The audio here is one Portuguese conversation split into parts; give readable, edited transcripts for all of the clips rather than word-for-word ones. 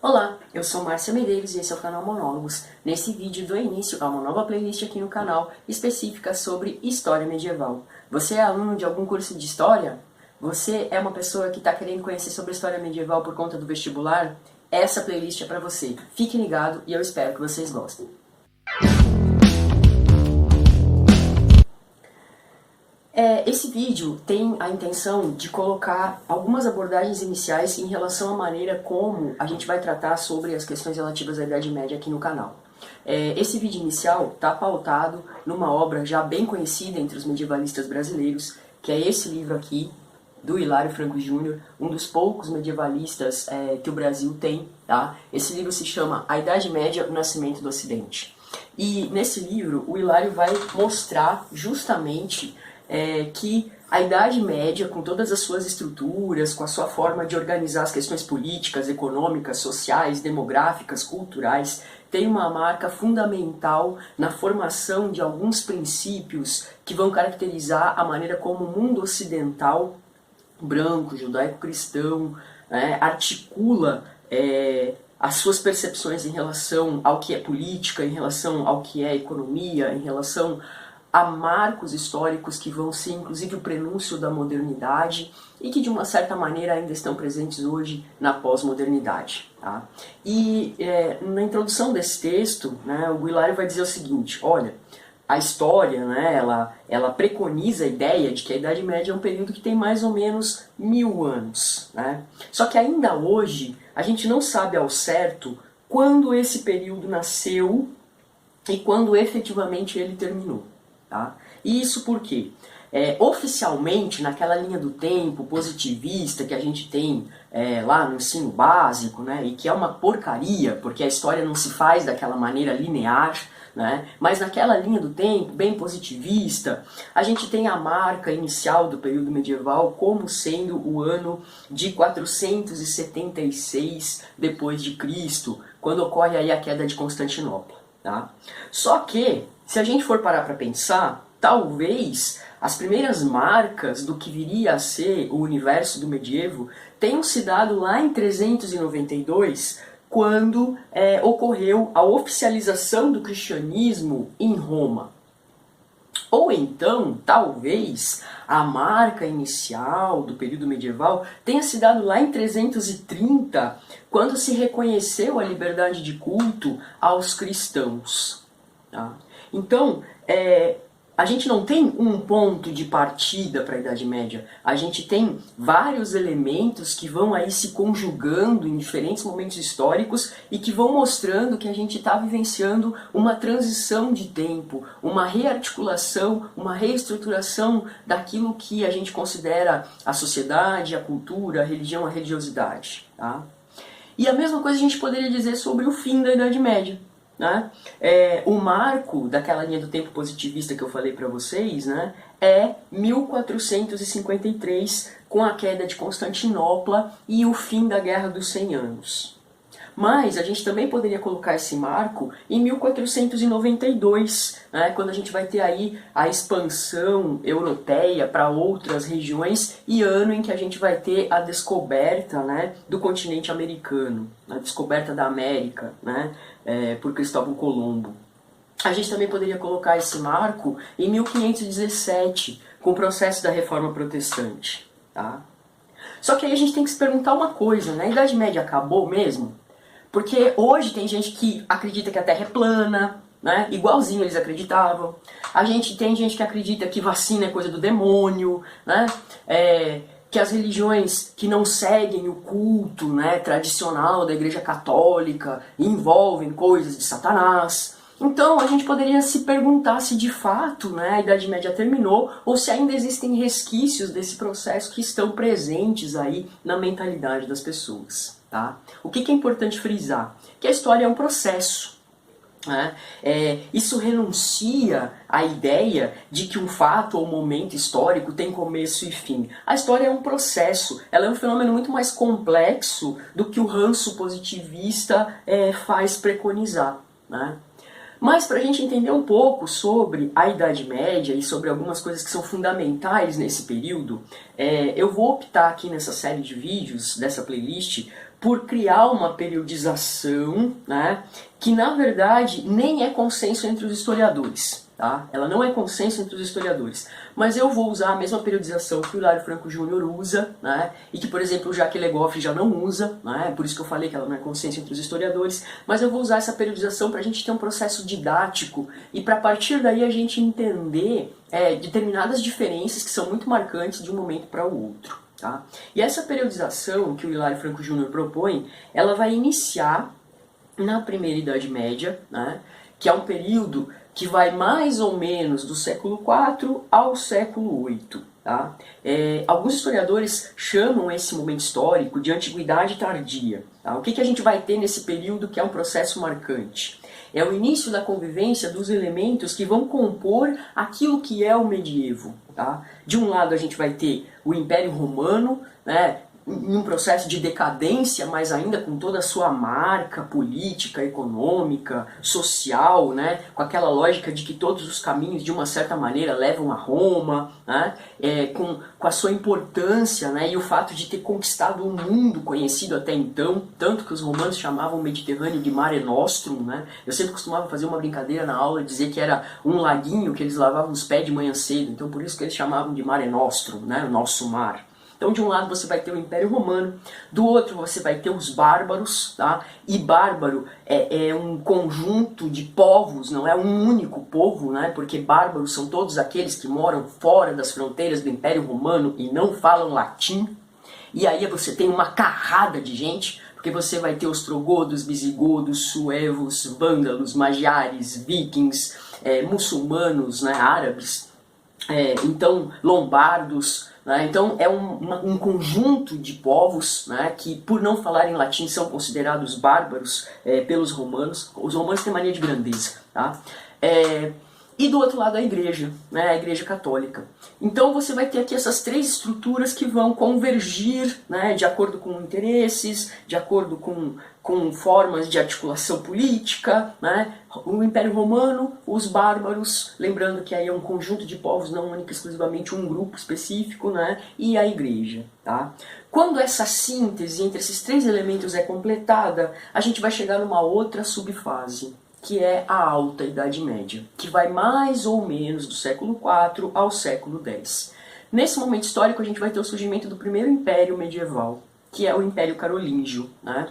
Olá, eu sou Márcia Medeiros e esse é o canal Monólogos. Nesse vídeo dou início a uma nova playlist aqui no canal, específica sobre História Medieval. Você é aluno de algum curso de História? Você é uma pessoa que está querendo conhecer sobre História Medieval por conta do vestibular? Essa playlist é para você. Fique ligado e eu espero que vocês gostem. Esse vídeo tem a intenção de colocar algumas abordagens iniciais em relação à maneira como a gente vai tratar sobre as questões relativas à Idade Média aqui no canal. Esse vídeo inicial está pautado numa obra já bem conhecida entre os medievalistas brasileiros, que é esse livro aqui, do Hilário Franco Júnior, um dos poucos medievalistas que o Brasil tem. Tá? Esse livro se chama A Idade Média, o Nascimento do Ocidente. E nesse livro o Hilário vai mostrar justamente que a Idade Média, com todas as suas estruturas, com a sua forma de organizar as questões políticas, econômicas, sociais, demográficas, culturais, tem uma marca fundamental na formação de alguns princípios que vão caracterizar a maneira como o mundo ocidental, branco, judaico-cristão, articula as suas percepções em relação ao que é política, em relação ao que é economia, em relação a marcos históricos que vão ser inclusive o prenúncio da modernidade e que de uma certa maneira ainda estão presentes hoje na pós-modernidade. Tá? E na introdução desse texto, o Hilário vai dizer o seguinte: olha, a história ela preconiza a ideia de que a Idade Média é um período que tem mais ou menos 1000 anos. Só que ainda hoje a gente não sabe ao certo quando esse período nasceu e quando efetivamente ele terminou. Tá? E isso por quê? Oficialmente, naquela linha do tempo positivista que a gente tem lá no ensino básico, e que é uma porcaria, porque a história não se faz daquela maneira linear, mas naquela linha do tempo, bem positivista, a gente tem a marca inicial do período medieval como sendo o ano de 476 depois de Cristo, quando ocorre aí a queda de Constantinopla. Tá? Só que, se a gente for parar para pensar, talvez as primeiras marcas do que viria a ser o universo do medievo tenham se dado lá em 392, quando ocorreu a oficialização do cristianismo em Roma. Ou então, talvez, a marca inicial do período medieval tenha se dado lá em 330, quando se reconheceu a liberdade de culto aos cristãos. Tá? Então, a gente não tem um ponto de partida para a Idade Média. A gente tem vários elementos que vão aí se conjugando em diferentes momentos históricos e que vão mostrando que a gente está vivenciando uma transição de tempo, uma rearticulação, uma reestruturação daquilo que a gente considera a sociedade, a cultura, a religião, a religiosidade. Tá? E a mesma coisa a gente poderia dizer sobre o fim da Idade Média. O marco daquela linha do tempo positivista que eu falei para vocês é 1453, com a queda de Constantinopla e o fim da Guerra dos 100 Anos. Mas a gente também poderia colocar esse marco em 1492, quando a gente vai ter aí a expansão europeia para outras regiões e ano em que a gente vai ter a descoberta do continente americano, a descoberta da América por Cristóvão Colombo. A gente também poderia colocar esse marco em 1517, com o processo da Reforma Protestante. Tá? Só que aí a gente tem que se perguntar uma coisa, a Idade Média acabou mesmo? Porque hoje tem gente que acredita que a Terra é plana, igualzinho eles acreditavam. Tem gente que acredita que vacina é coisa do demônio, que as religiões que não seguem o culto tradicional da Igreja Católica envolvem coisas de Satanás. Então a gente poderia se perguntar se de fato a Idade Média terminou ou se ainda existem resquícios desse processo que estão presentes aí na mentalidade das pessoas. Tá? O que é importante frisar? Que a história é um processo. Isso renuncia à ideia de que um fato ou momento histórico tem começo e fim. A história é um processo, ela é um fenômeno muito mais complexo do que o ranço positivista faz preconizar. Mas para a gente entender um pouco sobre a Idade Média e sobre algumas coisas que são fundamentais nesse período, eu vou optar aqui nessa série de vídeos, dessa playlist, por criar uma periodização, né, que na verdade nem é consenso entre os historiadores. Tá? Ela não é consenso entre os historiadores, mas eu vou usar a mesma periodização que o Hilário Franco Júnior usa, né? E que, por exemplo, o Jacques Le Goff já não usa, né? Por isso que eu falei que ela não é consenso entre os historiadores, mas eu vou usar essa periodização para a gente ter um processo didático e para a partir daí a gente entender determinadas diferenças que são muito marcantes de um momento para o outro. Tá? E essa periodização que o Hilário Franco Júnior propõe, ela vai iniciar na Primeira Idade Média, né? Que é um período que vai mais ou menos do século IV ao século VIII. Tá? Alguns historiadores chamam esse momento histórico de Antiguidade Tardia. Tá? O que a gente vai ter nesse período que é um processo marcante? É o início da convivência dos elementos que vão compor aquilo que é o medievo. Tá? De um lado a gente vai ter o Império Romano, né, em um processo de decadência, mas ainda com toda a sua marca política, econômica, social, né? Com aquela lógica de que todos os caminhos, de uma certa maneira, levam a Roma, né? Com a sua importância, né? E o fato de ter conquistado um mundo conhecido até então, tanto que os romanos chamavam o Mediterrâneo de Mare Nostrum, né? Eu sempre costumava fazer uma brincadeira na aula, dizer que era um laguinho que eles lavavam os pés de manhã cedo, então por isso que eles chamavam de Mare Nostrum, né? O nosso mar. Então, de um lado você vai ter o Império Romano, do outro você vai ter os bárbaros, tá? E bárbaro é um conjunto de povos, não é um único povo, né? Porque bárbaros são todos aqueles que moram fora das fronteiras do Império Romano e não falam latim. E aí você tem uma carrada de gente, porque você vai ter ostrogodos, visigodos, suevos, vândalos, magiares, vikings, muçulmanos, né? Árabes, então lombardos. Então é um conjunto de povos, né, que por não falarem latim são considerados bárbaros pelos romanos. Os romanos têm mania de grandeza. Tá? E do outro lado a igreja, né, a igreja católica. Então você vai ter aqui essas três estruturas que vão convergir, né, de acordo com interesses, de acordo com formas de articulação política, né? O Império Romano, os bárbaros, lembrando que aí é um conjunto de povos, não única exclusivamente um grupo específico, né? E a igreja. Tá? Quando essa síntese entre esses três elementos é completada, a gente vai chegar numa outra subfase, que é a Alta Idade Média, que vai mais ou menos do século IV ao século X. Nesse momento histórico a gente vai ter o surgimento do primeiro império medieval, que é o Império Carolíngio, né?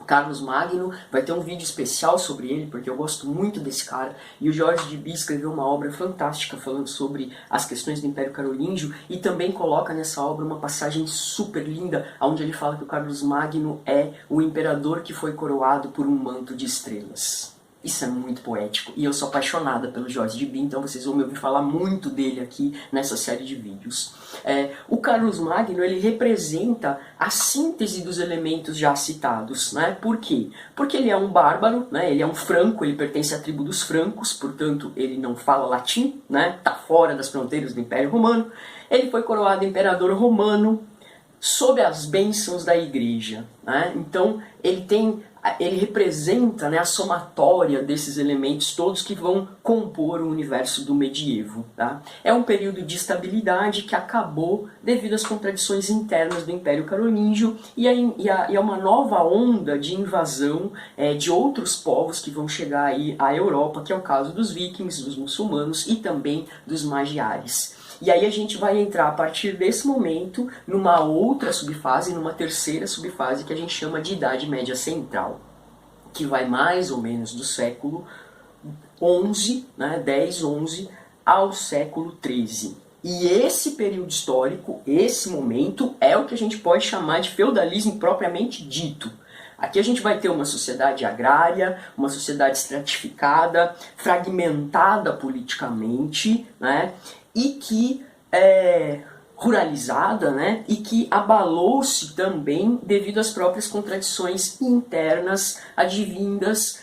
Carlos Magno, vai ter um vídeo especial sobre ele, porque eu gosto muito desse cara, e o Jorge de Bie escreveu uma obra fantástica falando sobre as questões do Império Carolíngio, e também coloca nessa obra uma passagem super linda, onde ele fala que o Carlos Magno é o imperador que foi coroado por um manto de estrelas. Isso é muito poético, e eu sou apaixonada pelo Jorge de Bie, então vocês vão me ouvir falar muito dele aqui nessa série de vídeos. O Carlos Magno, ele representa a síntese dos elementos já citados, né? Por quê? Porque ele é um bárbaro, né? Ele é um franco, ele pertence à tribo dos francos, portanto ele não fala latim, né? Tá fora das fronteiras do Império Romano. Ele foi coroado imperador romano sob as bênçãos da igreja, né? Então ele representa, né, a somatória desses elementos todos que vão compor o universo do medievo. Tá? É um período de estabilidade que acabou devido às contradições internas do Império Carolíngio e a uma nova onda de invasão de outros povos que vão chegar aí à Europa, que é o caso dos vikings, dos muçulmanos e também dos magiares. E aí a gente vai entrar a partir desse momento numa outra subfase, numa terceira subfase que a gente chama de Idade Média Central, que vai mais ou menos do século XI, né, 10, 11, ao século XIII. E esse período histórico, esse momento, é o que a gente pode chamar de feudalismo propriamente dito. Aqui a gente vai ter uma sociedade agrária, uma sociedade estratificada, fragmentada politicamente, né? E que ruralizada, né? E que abalou-se também devido às próprias contradições internas advindas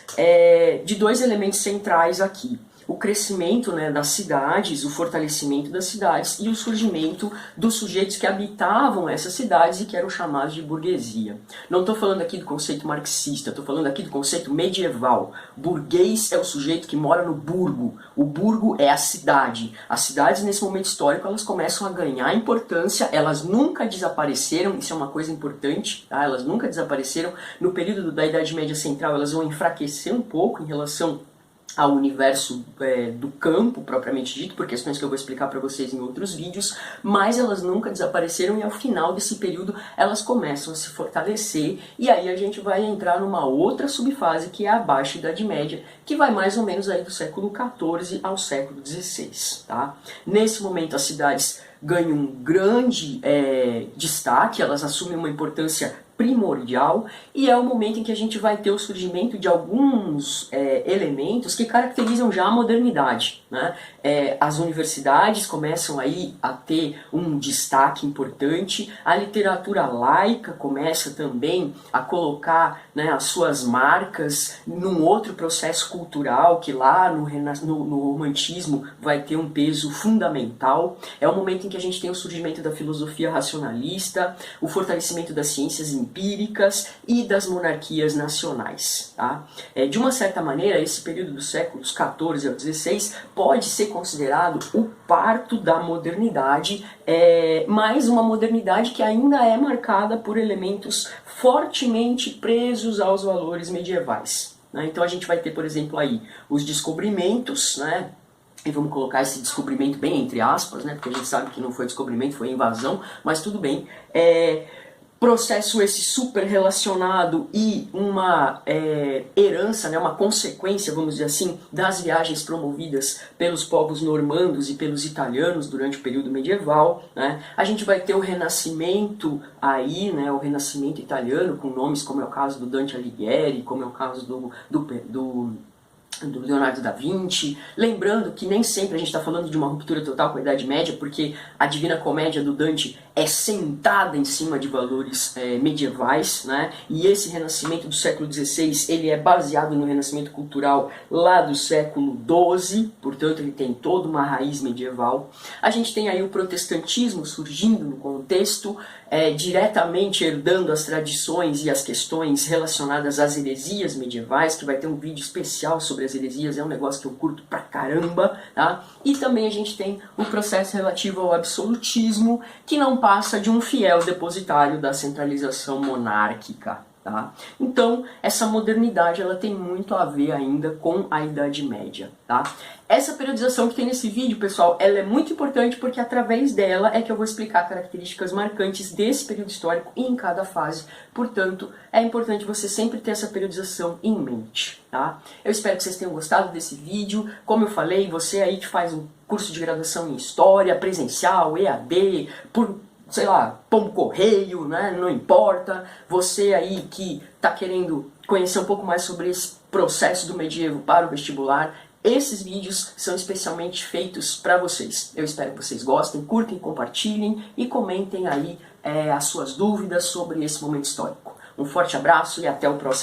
de dois elementos centrais aqui. o crescimento, né, das cidades, o fortalecimento das cidades e o surgimento dos sujeitos que habitavam essas cidades e que eram chamados de burguesia. Não estou falando aqui do conceito marxista, estou falando aqui do conceito medieval. Burguês é o sujeito que mora no burgo. O burgo é a cidade. As cidades, nesse momento histórico, elas começam a ganhar importância, elas nunca desapareceram, isso é uma coisa importante, tá? Elas nunca desapareceram. No período da Idade Média Central, elas vão enfraquecer um pouco em relação ao universo do campo, propriamente dito, por questões que eu vou explicar para vocês em outros vídeos, mas elas nunca desapareceram e ao final desse período elas começam a se fortalecer e aí a gente vai entrar numa outra subfase que é a Baixa Idade Média, que vai mais ou menos aí do século XIV ao século XVI. Tá? Nesse momento as cidades ganham um grande destaque, elas assumem uma importância primordial e é o momento em que a gente vai ter o surgimento de alguns elementos que caracterizam já a modernidade. Né? As universidades começam aí a ter um destaque importante, a literatura laica começa também a colocar, né, as suas marcas num outro processo cultural que lá no romantismo vai ter um peso fundamental. É o momento em que a gente tem o surgimento da filosofia racionalista, o fortalecimento das ciências empíricas e das monarquias nacionais. Tá? De uma certa maneira, esse período dos séculos XIV ao XVI pode ser considerado o parto da modernidade, mas uma modernidade que ainda é marcada por elementos fortemente presos aos valores medievais. Né? Então a gente vai ter, por exemplo, aí os descobrimentos, né? E vamos colocar esse descobrimento bem entre aspas, né? Porque a gente sabe que não foi descobrimento, foi invasão, mas tudo bem. Processo esse super relacionado e uma herança, né, uma consequência, vamos dizer assim, das viagens promovidas pelos povos normandos e pelos italianos durante o período medieval. Né? A gente vai ter o Renascimento aí, né, o Renascimento italiano, com nomes como é o caso do Dante Alighieri, como é o caso do Leonardo da Vinci, lembrando que nem sempre a gente está falando de uma ruptura total com a Idade Média, porque a Divina Comédia do Dante é sentada em cima de valores medievais, né? E esse renascimento do século XVI, ele é baseado no renascimento cultural lá do século XII, portanto ele tem toda uma raiz medieval. A gente tem aí o protestantismo surgindo no contexto, diretamente herdando as tradições e as questões relacionadas às heresias medievais, que vai ter um vídeo especial sobre as heresias, é um negócio que eu curto pra caramba, tá? E também a gente tem o processo relativo ao absolutismo, que não passa de um fiel depositário da centralização monárquica. Tá? Então, essa modernidade ela tem muito a ver ainda com a Idade Média. Tá? Essa periodização que tem nesse vídeo, pessoal, ela é muito importante porque através dela é que eu vou explicar características marcantes desse período histórico em cada fase. Portanto, é importante você sempre ter essa periodização em mente. Tá? Eu espero que vocês tenham gostado desse vídeo. Como eu falei, você aí que faz um curso de graduação em História, presencial, EAD, por sei lá, pombo correio, né? Não importa. Você aí que está querendo conhecer um pouco mais sobre esse processo do medievo para o vestibular, esses vídeos são especialmente feitos para vocês. Eu espero que vocês gostem, curtem, compartilhem e comentem aí as suas dúvidas sobre esse momento histórico. Um forte abraço e até o próximo